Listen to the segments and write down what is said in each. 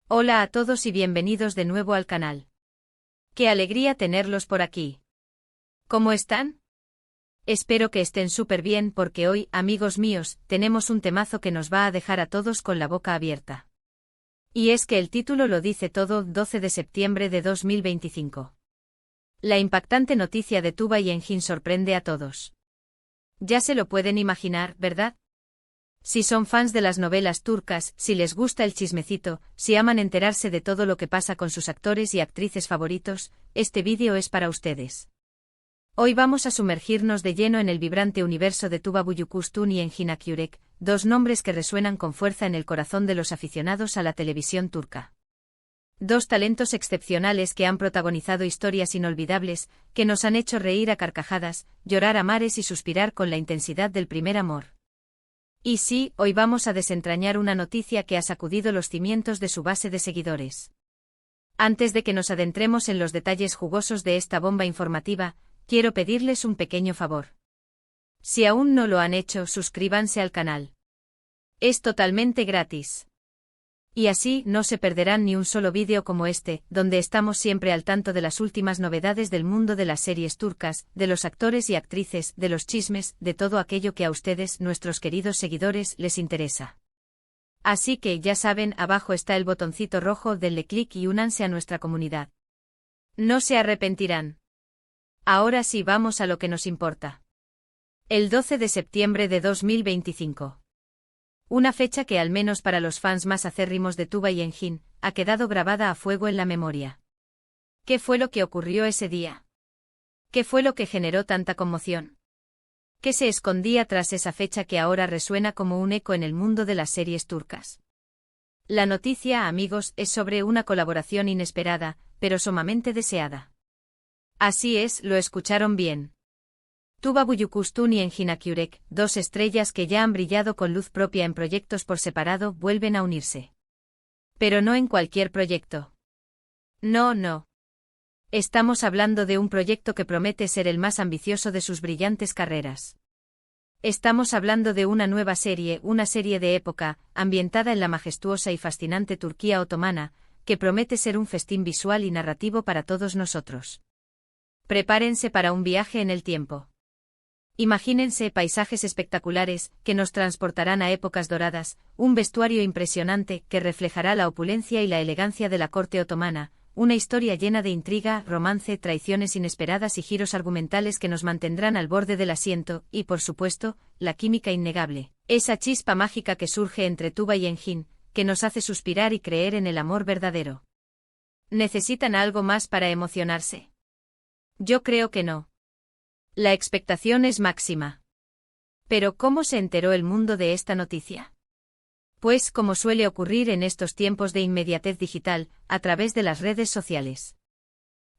Hola a todos y bienvenidos de nuevo al canal. ¡Qué alegría tenerlos por aquí! ¿Cómo están? Espero que estén súper bien porque hoy, amigos míos, tenemos un temazo que nos va a dejar a todos con la boca abierta. Y es que el título lo dice todo, 12 de septiembre de 2025. La impactante noticia de Tuba Engin sorprende a todos. Ya se lo pueden imaginar, ¿verdad? Si son fans de las novelas turcas, si les gusta el chismecito, si aman enterarse de todo lo que pasa con sus actores y actrices favoritos, este vídeo es para ustedes. Hoy vamos a sumergirnos de lleno en el vibrante universo de Tuba Büyüküstün y Engin Akyürek, dos nombres que resuenan con fuerza en el corazón de los aficionados a la televisión turca. Dos talentos excepcionales que han protagonizado historias inolvidables, que nos han hecho reír a carcajadas, llorar a mares y suspirar con la intensidad del primer amor. Y sí, hoy vamos a desentrañar una noticia que ha sacudido los cimientos de su base de seguidores. Antes de que nos adentremos en los detalles jugosos de esta bomba informativa, quiero pedirles un pequeño favor. Si aún no lo han hecho, suscríbanse al canal. Es totalmente gratis. Y así no se perderán ni un solo vídeo como este, donde estamos siempre al tanto de las últimas novedades del mundo de las series turcas, de los actores y actrices, de los chismes, de todo aquello que a ustedes, nuestros queridos seguidores, les interesa. Así que ya saben, abajo está el botoncito rojo, denle clic y únanse a nuestra comunidad. No se arrepentirán. Ahora sí vamos a lo que nos importa. El 12 de septiembre de 2025. Una fecha que al menos para los fans más acérrimos de Tuba Engin, ha quedado grabada a fuego en la memoria. ¿Qué fue lo que ocurrió ese día? ¿Qué fue lo que generó tanta conmoción? ¿Qué se escondía tras esa fecha que ahora resuena como un eco en el mundo de las series turcas? La noticia, amigos, es sobre una colaboración inesperada, pero sumamente deseada. Así es, lo escucharon bien. Tuba Büyüküstün y Engin Akyürek, dos estrellas que ya han brillado con luz propia en proyectos por separado, vuelven a unirse. Pero no en cualquier proyecto. No. Estamos hablando de un proyecto que promete ser el más ambicioso de sus brillantes carreras. Estamos hablando de una nueva serie, una serie de época, ambientada en la majestuosa y fascinante Turquía otomana, que promete ser un festín visual y narrativo para todos nosotros. Prepárense para un viaje en el tiempo. Imagínense paisajes espectaculares, que nos transportarán a épocas doradas, un vestuario impresionante que reflejará la opulencia y la elegancia de la corte otomana, una historia llena de intriga, romance, traiciones inesperadas y giros argumentales que nos mantendrán al borde del asiento, y por supuesto, la química innegable, esa chispa mágica que surge entre Tuba y Engin, que nos hace suspirar y creer en el amor verdadero. ¿Necesitan algo más para emocionarse? Yo creo que no. La expectación es máxima. Pero ¿cómo se enteró el mundo de esta noticia? Pues, como suele ocurrir en estos tiempos de inmediatez digital, a través de las redes sociales.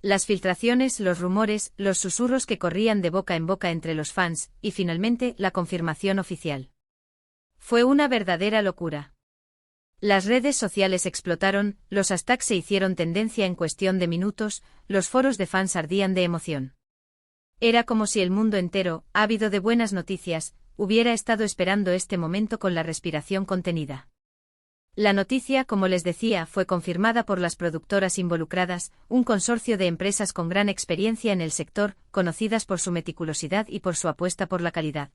Las filtraciones, los rumores, los susurros que corrían de boca en boca entre los fans, y finalmente, la confirmación oficial. Fue una verdadera locura. Las redes sociales explotaron, los hashtags se hicieron tendencia en cuestión de minutos, los foros de fans ardían de emoción. Era como si el mundo entero, ávido de buenas noticias, hubiera estado esperando este momento con la respiración contenida. La noticia, como les decía, fue confirmada por las productoras involucradas, un consorcio de empresas con gran experiencia en el sector, conocidas por su meticulosidad y por su apuesta por la calidad.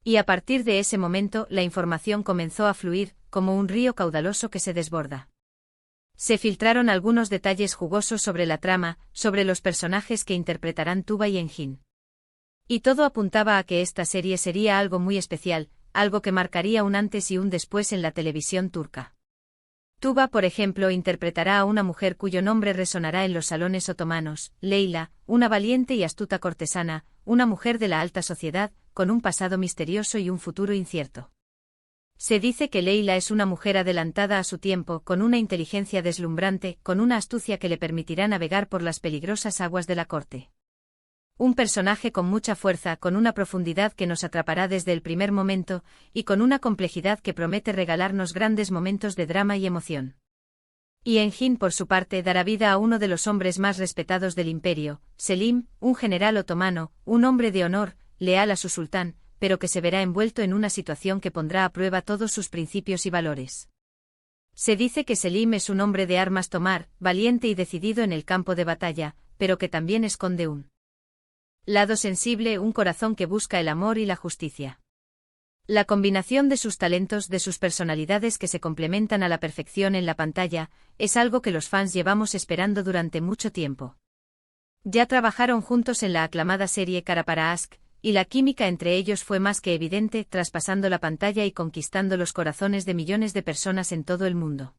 Y a partir de ese momento, la información comenzó a fluir, como un río caudaloso que se desborda. Se filtraron algunos detalles jugosos sobre la trama, sobre los personajes que interpretarán Tuba y Engin. Y todo apuntaba a que esta serie sería algo muy especial, algo que marcaría un antes y un después en la televisión turca. Tuba, por ejemplo, interpretará a una mujer cuyo nombre resonará en los salones otomanos, Leyla, una valiente y astuta cortesana, una mujer de la alta sociedad, con un pasado misterioso y un futuro incierto. Se dice que Leyla es una mujer adelantada a su tiempo, con una inteligencia deslumbrante, con una astucia que le permitirá navegar por las peligrosas aguas de la corte. Un personaje con mucha fuerza, con una profundidad que nos atrapará desde el primer momento, y con una complejidad que promete regalarnos grandes momentos de drama y emoción. Y Engin, por su parte, dará vida a uno de los hombres más respetados del imperio, Selim, un general otomano, un hombre de honor, leal a su sultán, pero que se verá envuelto en una situación que pondrá a prueba todos sus principios y valores. Se dice que Selim es un hombre de armas tomar, valiente y decidido en el campo de batalla, pero que también esconde un lado sensible, un corazón que busca el amor y la justicia. La combinación de sus talentos, de sus personalidades que se complementan a la perfección en la pantalla, es algo que los fans llevamos esperando durante mucho tiempo. Ya trabajaron juntos en la aclamada serie Cara para Ask, y la química entre ellos fue más que evidente, traspasando la pantalla y conquistando los corazones de millones de personas en todo el mundo.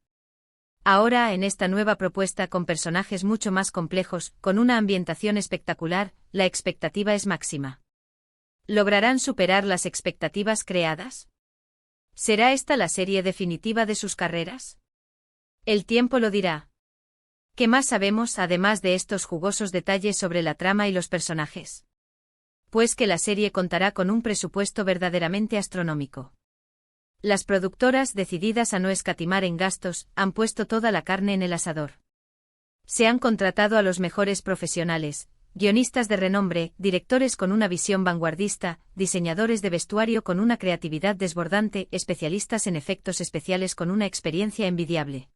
Ahora, en esta nueva propuesta con personajes mucho más complejos, con una ambientación espectacular, la expectativa es máxima. ¿Lograrán superar las expectativas creadas? ¿Será esta la serie definitiva de sus carreras? El tiempo lo dirá. ¿Qué más sabemos además de estos jugosos detalles sobre la trama y los personajes? Pues que la serie contará con un presupuesto verdaderamente astronómico. Las productoras, decididas a no escatimar en gastos, han puesto toda la carne en el asador. Se han contratado a los mejores profesionales, guionistas de renombre, directores con una visión vanguardista, diseñadores de vestuario con una creatividad desbordante, especialistas en efectos especiales con una experiencia envidiable.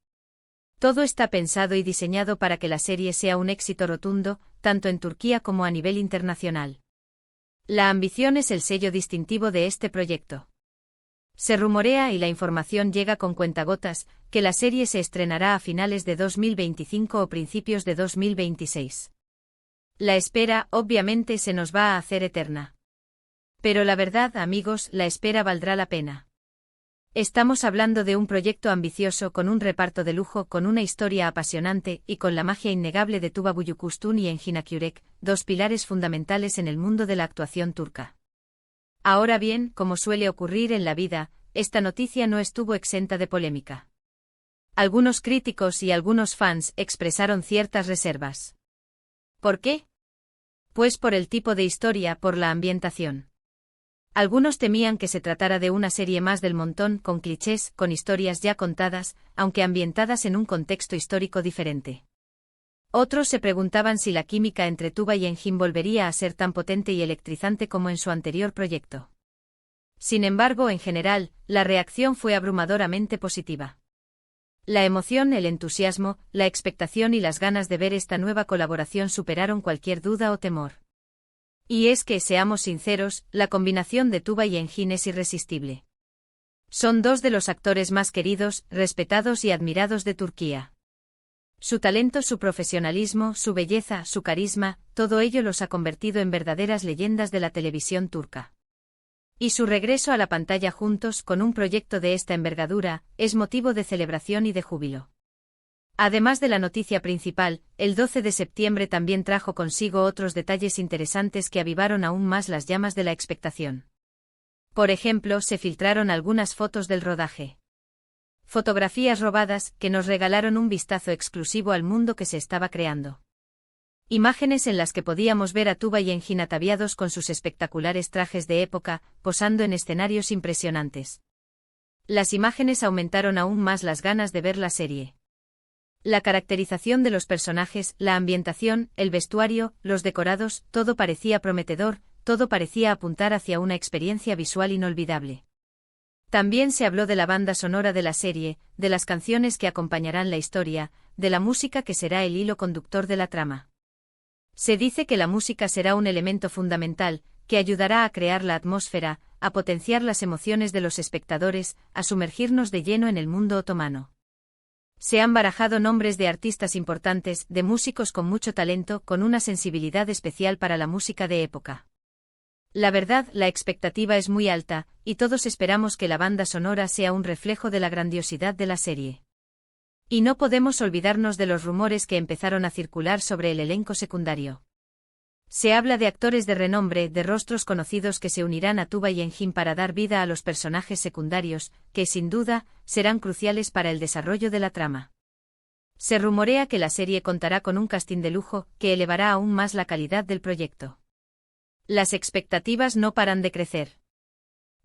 Todo está pensado y diseñado para que la serie sea un éxito rotundo, tanto en Turquía como a nivel internacional. La ambición es el sello distintivo de este proyecto. Se rumorea, y la información llega con cuentagotas, que la serie se estrenará a finales de 2025 o principios de 2026. La espera, obviamente, se nos va a hacer eterna. Pero la verdad, amigos, la espera valdrá la pena. Estamos hablando de un proyecto ambicioso con un reparto de lujo, con una historia apasionante y con la magia innegable de Tuba Büyüküstün y Engin Akyürek, dos pilares fundamentales en el mundo de la actuación turca. Ahora bien, como suele ocurrir en la vida, esta noticia no estuvo exenta de polémica. Algunos críticos y algunos fans expresaron ciertas reservas. ¿Por qué? Pues por el tipo de historia, por la ambientación. Algunos temían que se tratara de una serie más del montón, con clichés, con historias ya contadas, aunque ambientadas en un contexto histórico diferente. Otros se preguntaban si la química entre Tuba y Engin volvería a ser tan potente y electrizante como en su anterior proyecto. Sin embargo, en general, la reacción fue abrumadoramente positiva. La emoción, el entusiasmo, la expectación y las ganas de ver esta nueva colaboración superaron cualquier duda o temor. Y es que, seamos sinceros, la combinación de Tuba y Engin es irresistible. Son dos de los actores más queridos, respetados y admirados de Turquía. Su talento, su profesionalismo, su belleza, su carisma, todo ello los ha convertido en verdaderas leyendas de la televisión turca. Y su regreso a la pantalla juntos con un proyecto de esta envergadura, es motivo de celebración y de júbilo. Además de la noticia principal, el 12 de septiembre también trajo consigo otros detalles interesantes que avivaron aún más las llamas de la expectación. Por ejemplo, se filtraron algunas fotos del rodaje. Fotografías robadas que nos regalaron un vistazo exclusivo al mundo que se estaba creando. Imágenes en las que podíamos ver a Tuba y Engin ataviados con sus espectaculares trajes de época, posando en escenarios impresionantes. Las imágenes aumentaron aún más las ganas de ver la serie. La caracterización de los personajes, la ambientación, el vestuario, los decorados, todo parecía prometedor, todo parecía apuntar hacia una experiencia visual inolvidable. También se habló de la banda sonora de la serie, de las canciones que acompañarán la historia, de la música que será el hilo conductor de la trama. Se dice que la música será un elemento fundamental, que ayudará a crear la atmósfera, a potenciar las emociones de los espectadores, a sumergirnos de lleno en el mundo otomano. Se han barajado nombres de artistas importantes, de músicos con mucho talento, con una sensibilidad especial para la música de época. La verdad, la expectativa es muy alta, y todos esperamos que la banda sonora sea un reflejo de la grandiosidad de la serie. Y no podemos olvidarnos de los rumores que empezaron a circular sobre el elenco secundario. Se habla de actores de renombre, de rostros conocidos que se unirán a Tuba y Engin para dar vida a los personajes secundarios, que sin duda, serán cruciales para el desarrollo de la trama. Se rumorea que la serie contará con un casting de lujo, que elevará aún más la calidad del proyecto. Las expectativas no paran de crecer.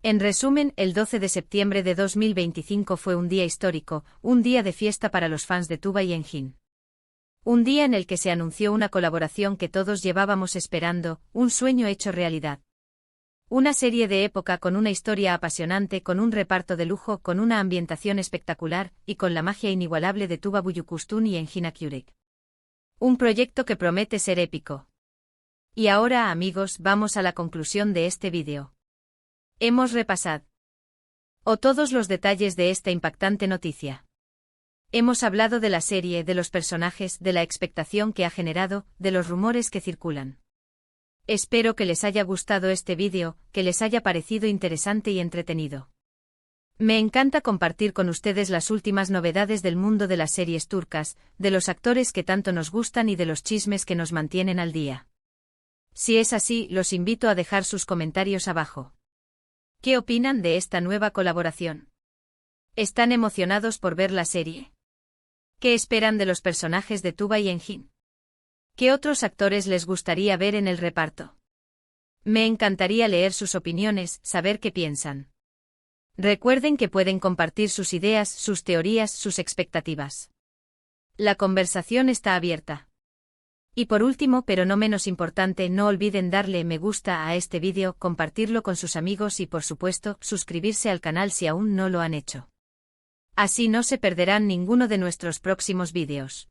En resumen, el 12 de septiembre de 2025 fue un día histórico, un día de fiesta para los fans de Tuba y Engin. Un día en el que se anunció una colaboración que todos llevábamos esperando, un sueño hecho realidad. Una serie de época con una historia apasionante, con un reparto de lujo, con una ambientación espectacular, y con la magia inigualable de Tuba Büyüküstün y Engin Akyürek. Un proyecto que promete ser épico. Y ahora, amigos, vamos a la conclusión de este vídeo. Hemos repasado todos los detalles de esta impactante noticia. Hemos hablado de la serie, de los personajes, de la expectación que ha generado, de los rumores que circulan. Espero que les haya gustado este vídeo, que les haya parecido interesante y entretenido. Me encanta compartir con ustedes las últimas novedades del mundo de las series turcas, de los actores que tanto nos gustan y de los chismes que nos mantienen al día. Si es así, los invito a dejar sus comentarios abajo. ¿Qué opinan de esta nueva colaboración? ¿Están emocionados por ver la serie? ¿Qué esperan de los personajes de Tuba y Engin? ¿Qué otros actores les gustaría ver en el reparto? Me encantaría leer sus opiniones, saber qué piensan. Recuerden que pueden compartir sus ideas, sus teorías, sus expectativas. La conversación está abierta. Y por último, pero no menos importante, no olviden darle me gusta a este vídeo, compartirlo con sus amigos y por supuesto, suscribirse al canal si aún no lo han hecho. Así no se perderán ninguno de nuestros próximos vídeos.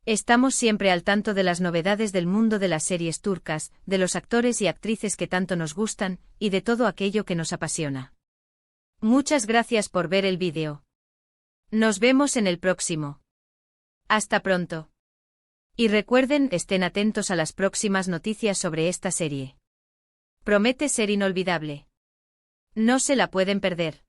Estamos siempre al tanto de las novedades del mundo de las series turcas, de los actores y actrices que tanto nos gustan, y de todo aquello que nos apasiona. Muchas gracias por ver el vídeo. Nos vemos en el próximo. Hasta pronto. Y recuerden, estén atentos a las próximas noticias sobre esta serie. Promete ser inolvidable. No se la pueden perder.